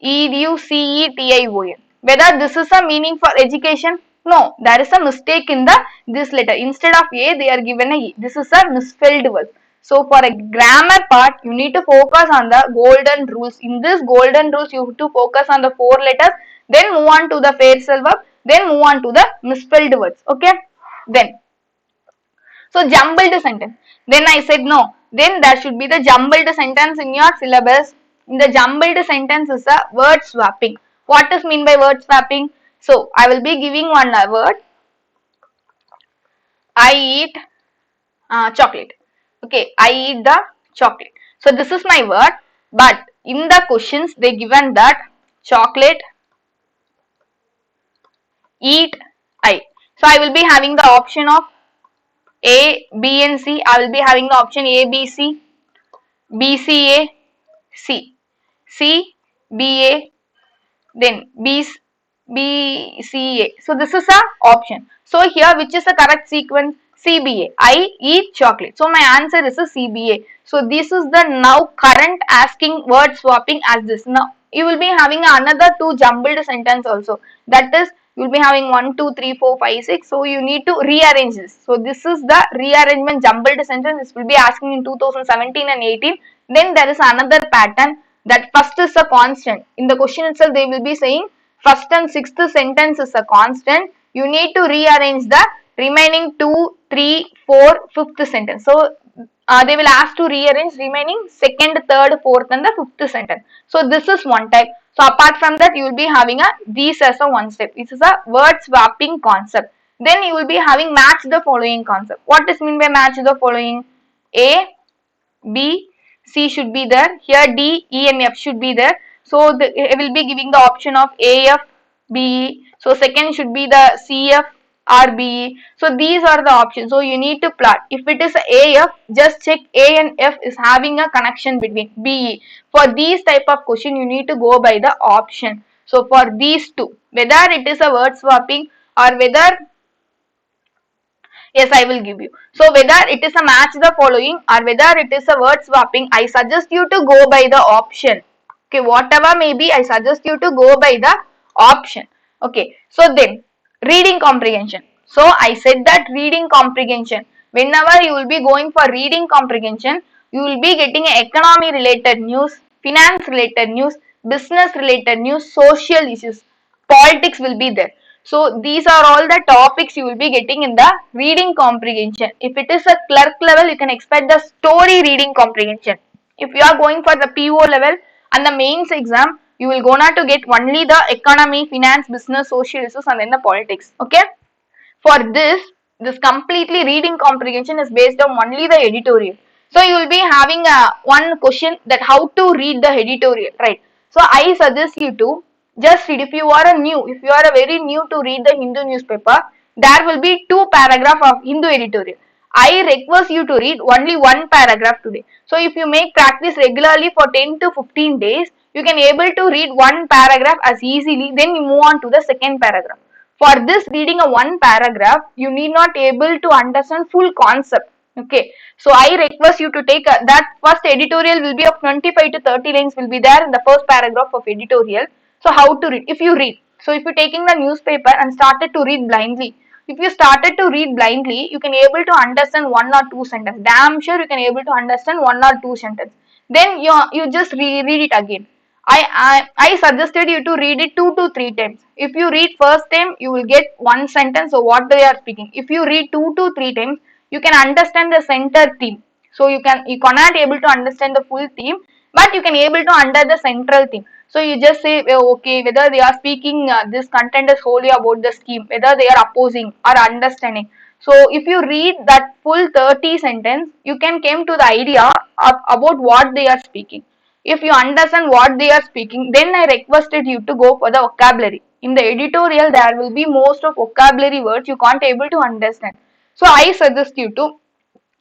education. Whether this is a meaning for education? No, there is a mistake in the this letter. Instead of A, they are given a E. This is a misspelled word. So for a grammar part, you need to focus on the golden rules. In this golden rules, you have to focus on the 4 letters, then move on to the phrasal verb, then move on to the misspelled words. Okay, then. So jumbled sentence. Then I said no. Then there should be the jumbled sentence in your syllabus. In the jumbled sentence is a word swapping. What is mean by word swapping? So I will be giving one word. I eat chocolate. Okay, I eat the chocolate. So this is my word. But in the questions they given that chocolate, eat, I. So I will be having the option of A, B and C. I will be having the option A, B, C, B, C, A, C, C, B, A, then B, C, A. So this is a option. So here which is the correct sequence? CBA. I eat chocolate. So my answer is a CBA. So this is the now current asking word swapping as this. Now you will be having another 2 jumbled sentence also. That is, you will be having 1, 2, 3, 4, 5, 6. So you need to rearrange this. So this is the rearrangement jumbled sentence. This will be asking in 2017 and 18. Then there is another pattern that first is a constant. In the question itself they will be saying first and 6th sentence is a constant. You need to rearrange the remaining 2, 3, 4, 5th sentence. So they will ask to rearrange remaining 2nd, 3rd, 4th and the 5th sentence. So this is one type. So apart from that you will be having these as a one step. This is a word swapping concept. Then you will be having match the following concept. What is mean by match the following? A, B, C should be there. Here D, E and F should be there. So it will be giving the option of A, F, B, E. So second should be the C, F, or BE. So these are the options. So you need to plot. If it is AF, just check A and F is having a connection between BE. For these type of question, you need to go by the option. So for these two, whether it is a word swapping or whether, yes, I will give you. So whether it is a match the following or whether it is a word swapping, I suggest you to go by the option. Okay, whatever may be, I suggest you to go by the option. Okay, so then reading comprehension. So I said that reading comprehension. Whenever you will be going for reading comprehension, you will be getting economy related news, finance related news, business related news, social issues, politics will be there. So these are all the topics you will be getting in the reading comprehension. If it is a clerk level, you can expect the story reading comprehension. If you are going for the PO level and the mains exam, you will gonna to get only the economy, finance, business, social issues and then the politics. Okay. For this completely reading comprehension is based on only the editorial. So you will be having one question that how to read the editorial, right? So I suggest you to just read. If you are if you are a very new to read the Hindu newspaper, there will be 2 paragraphs of Hindu editorial. I request you to read only 1 paragraph today. So if you make practice regularly for 10 to 15 days, you can able to read 1 paragraph as easily. Then you move on to the second paragraph. For this reading a 1 paragraph, you need not able to understand full concept. Okay, so I request you to take that first editorial will be of 25 to 30 lines will be there in the first paragraph of editorial. So how to read? If you read, so if you taking the newspaper and started to read blindly, if you started to read blindly, you can able to understand 1 or 2 sentences. Damn sure you can able to understand 1 or 2 sentences. Then you just read it again. I suggested you to read it 2 to 3 times. If you read first time, you will get 1 sentence of what they are speaking. If you read 2 to 3 times, you can understand the center theme. So you cannot able to understand the full theme, but you can able to under the central theme. So you just say, okay, whether they are speaking this content is wholly about the scheme, whether they are opposing or understanding. So if you read that full 30 sentence, you can come to the idea of about what they are speaking. If you understand what they are speaking, then I requested you to go for the vocabulary. In the editorial, there will be most of vocabulary words you can't able to understand. So I suggest you to,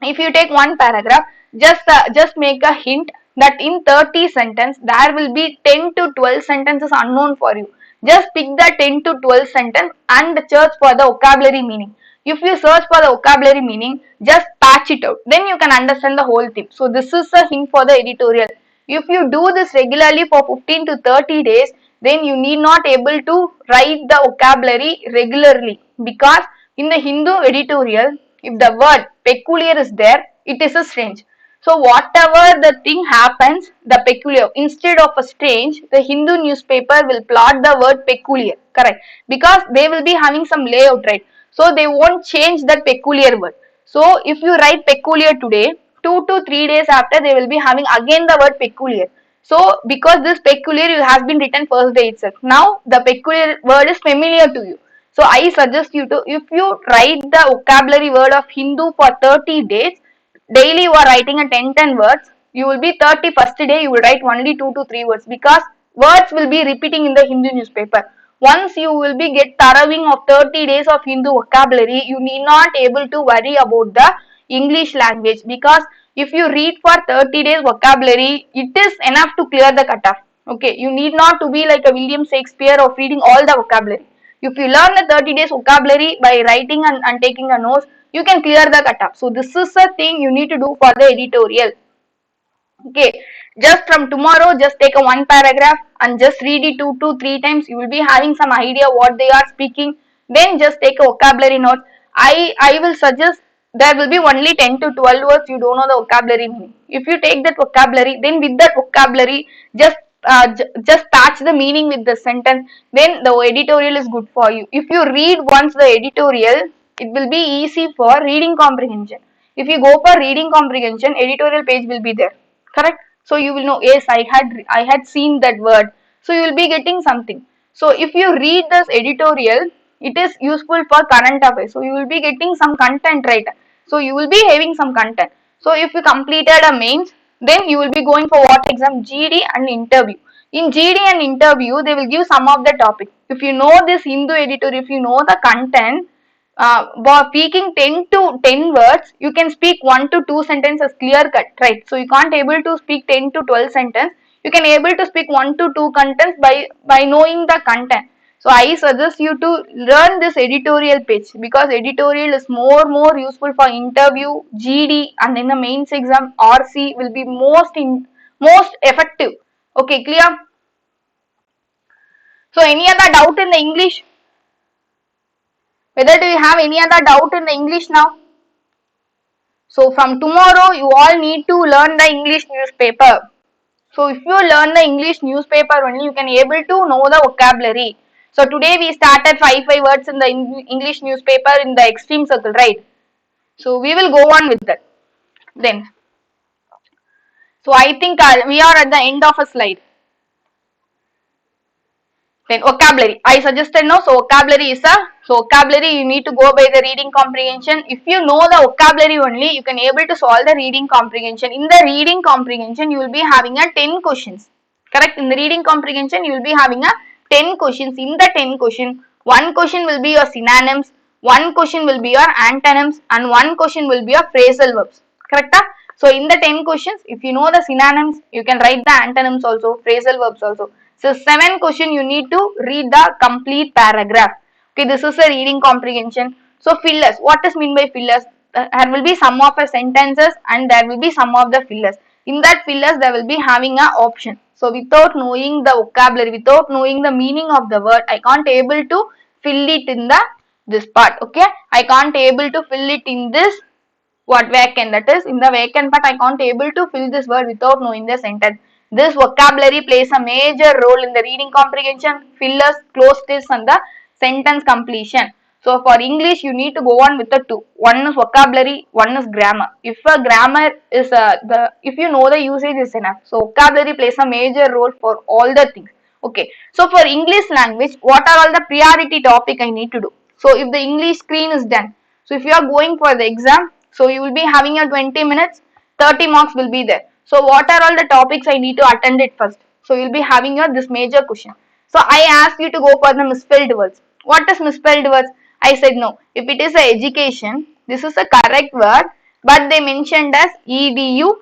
if you take 1 paragraph, just make a hint that in 30 sentences there will be 10 to 12 sentences unknown for you. Just pick the 10 to 12 sentence and search for the vocabulary meaning. If you search for the vocabulary meaning, just patch it out, then you can understand the whole thing. So this is a hint for the editorial. If you do this regularly for 15 to 30 days, then you need not able to write the vocabulary regularly, because in the Hindu editorial, if the word peculiar is there, it is a strange. So whatever the thing happens, the peculiar, instead of a strange, the Hindu newspaper will plot the word peculiar, correct? Because they will be having some layout, right? So they won't change that peculiar word. So if you write peculiar today, 2 to 3 days after they will be having again the word peculiar. So because this peculiar has been written first day itself, now the peculiar word is familiar to you. So I suggest you to, if you write the vocabulary word of Hindu for 30 days, daily you are writing a 10 words, you will be 31st day you will write only 2 to 3 words, because words will be repeating in the Hindu newspaper. Once you will be get thoroughing of 30 days of Hindu vocabulary, you need not able to worry about the English language, because if you read for 30 days vocabulary, it is enough to clear the cutoff. Okay, you need not to be like a William Shakespeare of reading all the vocabulary. If you learn the 30 days vocabulary by writing and taking a notes, you can clear the cutoff. So this is a thing you need to do for the editorial. Okay, just from tomorrow, just take a 1 paragraph and just read it 2 to 3 times. You will be having some idea what they are speaking. Then just take a vocabulary note. I will suggest there will be only 10 to 12 words you don't know the vocabulary meaning. If you take that vocabulary, then with that vocabulary, just patch the meaning with the sentence. Then the editorial is good for you. If you read once the editorial, it will be easy for reading comprehension. If you go for reading comprehension, editorial page will be there. Correct? So you will know, yes, I had seen that word. So you will be getting something. So if you read this editorial, it is useful for current affairs. So you will be getting some content, right? So you will be having some content. So if you completed a mains, then you will be going for what exam? GD and interview. In GD and interview, they will give some of the topic. If you know this Hindu editor, if you know the content, speaking 10 to 10 words, you can speak 1 to 2 sentences clear cut, right? So you can't able to speak 10 to 12 sentence. You can able to speak 1 to 2 contents by knowing the content. So I suggest you to learn this editorial pitch, because editorial is more useful for interview, GD, and in the mains exam RC will be most effective. Okay, clear? So any other doubt in the English? Whether do you have any other doubt in the English now? So from tomorrow, you all need to learn the English newspaper. So if you learn the English newspaper only, you can able to know the vocabulary. So today we started five words in the English newspaper in the extreme circle, right? So we will go on with that. Then, so I think we are at the end of a slide. Then vocabulary. I suggested no. So vocabulary is a vocabulary. You need to go by the reading comprehension. If you know the vocabulary only, you can able to solve the reading comprehension. In the reading comprehension, you will be having a 10 questions. Correct. In the reading comprehension, you will be having a 10 questions. In the 10 question, one question will be your synonyms, one question will be your antonyms, and one question will be your phrasal verbs. Correct? So in the 10 questions, if you know the synonyms, you can write the antonyms also, phrasal verbs also. So 7 question you need to read the complete paragraph. Okay, this is a reading comprehension. So fillers, what is mean by fillers? There will be some of the sentences and there will be some of the fillers. In that fillers, there will be having a option. So without knowing the vocabulary, without knowing the meaning of the word, I can't able to fill it in the this part. Okay, I can't able to fill it in this what vacant, that is in the vacant part I can't able to fill this word without knowing the sentence. This vocabulary plays a major role in the reading comprehension, fillers, close tests, and the sentence completion. So for English you need to go on with the two. One is vocabulary, one is grammar. If a grammar is if you know the usage is enough. So vocabulary plays a major role for all the things. Okay. So for English language, what are all the priority topic I need to do? So if the English screen is done, so if you are going for the exam, so you will be having a 20 minutes, 30 marks will be there. So what are all the topics I need to attend it first? So you will be having your this major question. So I asked you to go for the misspelled words. What is misspelled words? I said no. If it is a education, this is a correct word, but they mentioned as EDUCETION.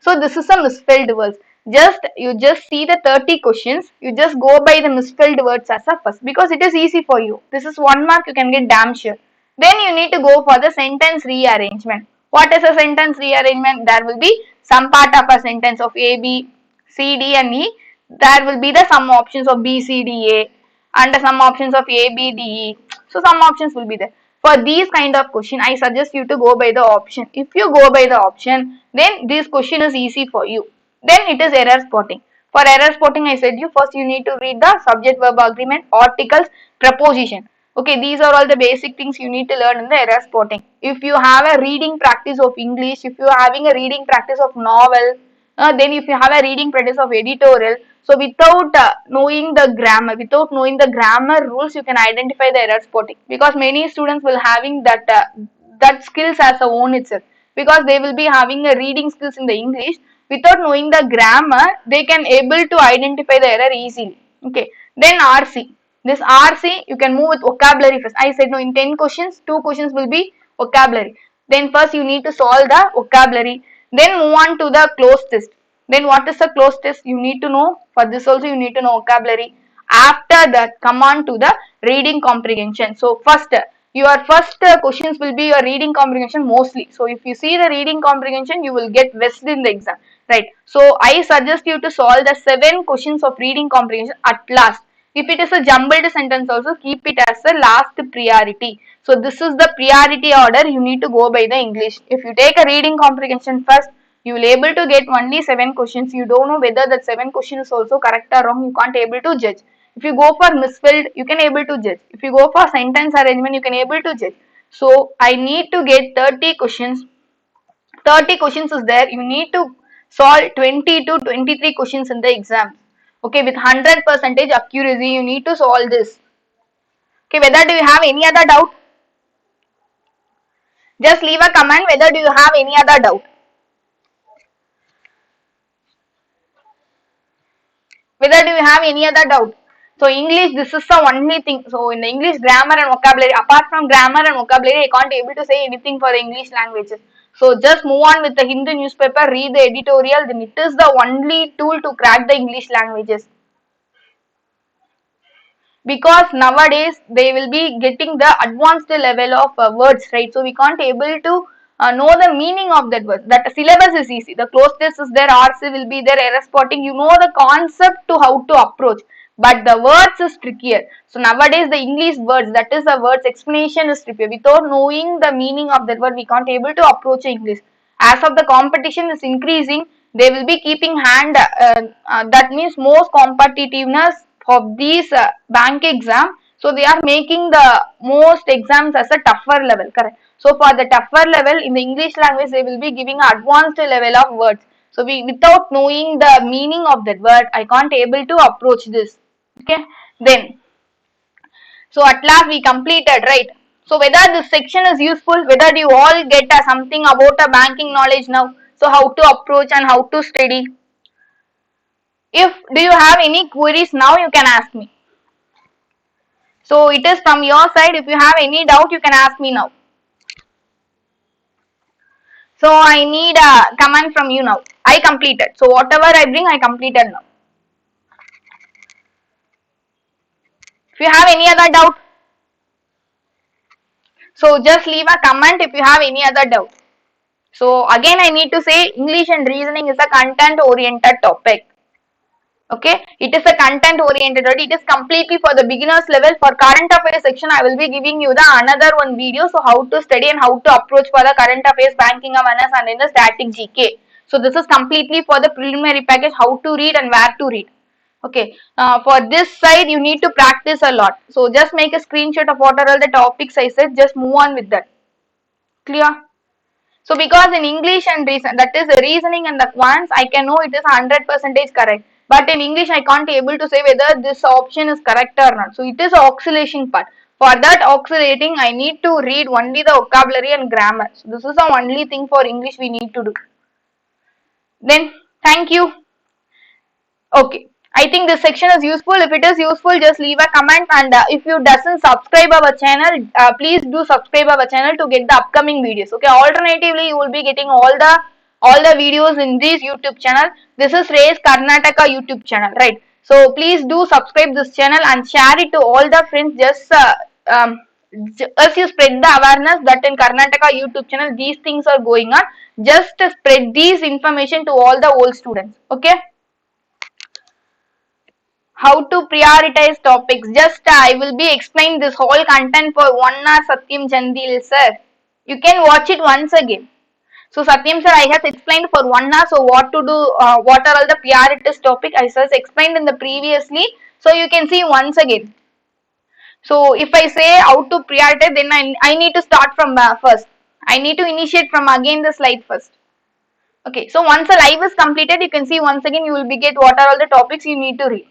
So this is a misspelled words. You just see the 30 questions. You just go by the misspelled words as a first, because it is easy for you. This is 1 mark you can get damn sure. Then you need to go for the sentence rearrangement. What is a sentence rearrangement? There will be some part of a sentence of A, B, C, D and E. There will be the some options of B, C, D, A and some options of A, B, D, E. So some options will be there. For these kind of question, I suggest you to go by the option. If you go by the option, then this question is easy for you. Then it is error spotting. For error spotting, I said you first you need to read the subject verb agreement, articles, preposition. Okay, these are all the basic things you need to learn in the error spotting. If you have a reading practice of English, if you are having a reading practice of novel, then if you have a reading practice of editorial, so without knowing the grammar rules, you can identify the error spotting, because many students will having that skills as a own itself, because they will be having a reading skills in the English. Without knowing the grammar, they can able to identify the error easily. Okay, then RC. This RC, you can move with vocabulary first. I said no, in 10 questions, 2 questions will be vocabulary. Then first you need to solve the vocabulary. Then move on to the close test. Then what is the close test? You need to know. For this also you need to know vocabulary. After that, come on to the reading comprehension. So first, your first questions will be your reading comprehension mostly. So if you see the reading comprehension, you will get best in the exam. Right. So I suggest you to solve the 7 questions of reading comprehension at last. If it is a jumbled sentence also, keep it as a last priority. So this is the priority order you need to go by the English. If you take a reading comprehension first, you will able to get only 7 questions. You don't know whether that 7 question is also correct or wrong. You can't able to judge. If you go for misspelled, you can able to judge. If you go for sentence arrangement, you can able to judge. So I need to get 30 questions. 30 questions is there. You need to solve 20 to 23 questions in the exam. Okay, with 100% accuracy, you need to solve this. Okay, whether do you have any other doubt? Just leave a comment whether do you have any other doubt. Whether do you have any other doubt? So English, this is the only thing. So in the English grammar and vocabulary, apart from grammar and vocabulary, I can't able to say anything for the English languages. So just move on with the Hindu newspaper, read the editorial, then it is the only tool to crack the English languages. Because nowadays they will be getting the advanced level of words, right? So we can't able to know the meaning of that word. That syllabus is easy, the close test is there, RC will be there, error spotting, you know the concept to how to approach, but the words is trickier. So nowadays the English words, that is the words explanation is trickier. Without knowing the meaning of that word, we can't able to approach English. As of the competition is increasing, they will be keeping hand, that means most competitiveness of these bank exam. So they are making the most exams as a tougher level, correct? So for the tougher level in the English language, they will be giving advanced level of words. So we, without knowing the meaning of that word, I can't able to approach this. Okay, then so at last we completed, right? So whether this section is useful, whether you all get something about a banking knowledge now, so how to approach and how to study. If do you have any queries now, you can ask me. So it is from your side. If you have any doubt, you can ask me now. So I need a comment from you now. I completed. So whatever I bring, I completed now. If you have any other doubt, so just leave a comment if you have any other doubt. So again, I need to say English and reasoning is a content oriented topic. Okay, it is a content oriented, it is completely for the beginners level. For current affairs section, I will be giving you the another one video, so how to study and how to approach for the current affairs, banking awareness and in the static GK. So this is completely for the preliminary package, how to read and where to read. Okay, for this side you need to practice a lot, so just make a screenshot of what are all the topics I said, just move on with that. Clear? So because in English and reason, that is the reasoning and the quants, I can know it is 100% correct. But in English, I can't able to say whether this option is correct or not. So it is oscillation part. For that oscillating, I need to read only the vocabulary and grammar. So this is the only thing for English we need to do. Then thank you. Okay. I think this section is useful. If it is useful, just leave a comment, and if you doesn't subscribe our channel, please do subscribe our channel to get the upcoming videos. Okay. Alternatively, you will be getting all the videos in this YouTube channel. This is Race Karnataka YouTube channel, right? So please do subscribe this channel and share it to all the friends. Just as you spread the awareness that in Karnataka YouTube channel these things are going on, just spread these information to all the old students. Okay. How to prioritize topics. Just I will be explaining this whole content for 1 hour, Satyam Chandil sir. You can watch it once again. So Satyam sir, I have explained for 1 hour. So what to do, what are all the prioritized topic I just explained in the previously. So you can see once again. So if I say how to prioritize, then I need to start from first. I need to initiate from again the slide first. Okay, so once the live is completed, you can see once again you will be get what are all the topics you need to read.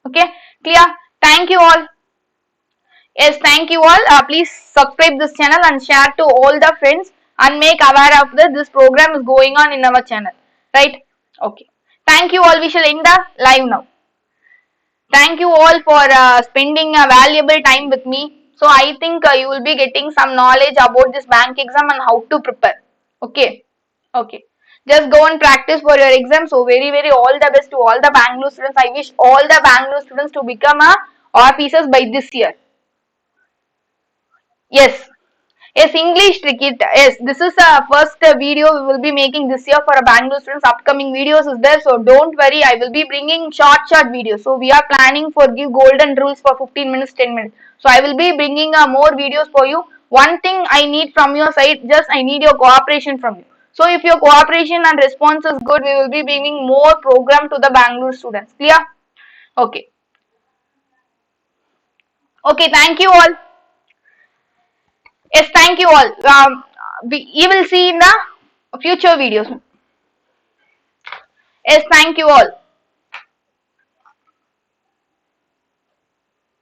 Okay, clear? Thank you all. Yes, thank you all. Please subscribe this channel and share to all the friends and make aware of this program is going on in our channel, right? Okay, thank you all. We shall end the live now. Thank you all for spending a valuable time with me. So I think you will be getting some knowledge about this bank exam and how to prepare. Okay, okay. Just go and practice for your exam. So very all the best to all the Bangalore students. I wish all the Bangalore students to become officers by this year. Yes. Yes, English Tricky. Yes, this is the first video we will be making this year for a Bangalore students. Upcoming videos is there, so don't worry. I will be bringing short videos. So we are planning for give golden rules for 15 minutes, 10 minutes. So I will be bringing more videos for you. One thing I need from your side, just I need your cooperation from you. So if your cooperation and response is good, we will be bringing more program to the Bangalore students. Clear? Okay. Okay, thank you all. Yes, thank you all. We will see in the future videos. Yes, thank you all.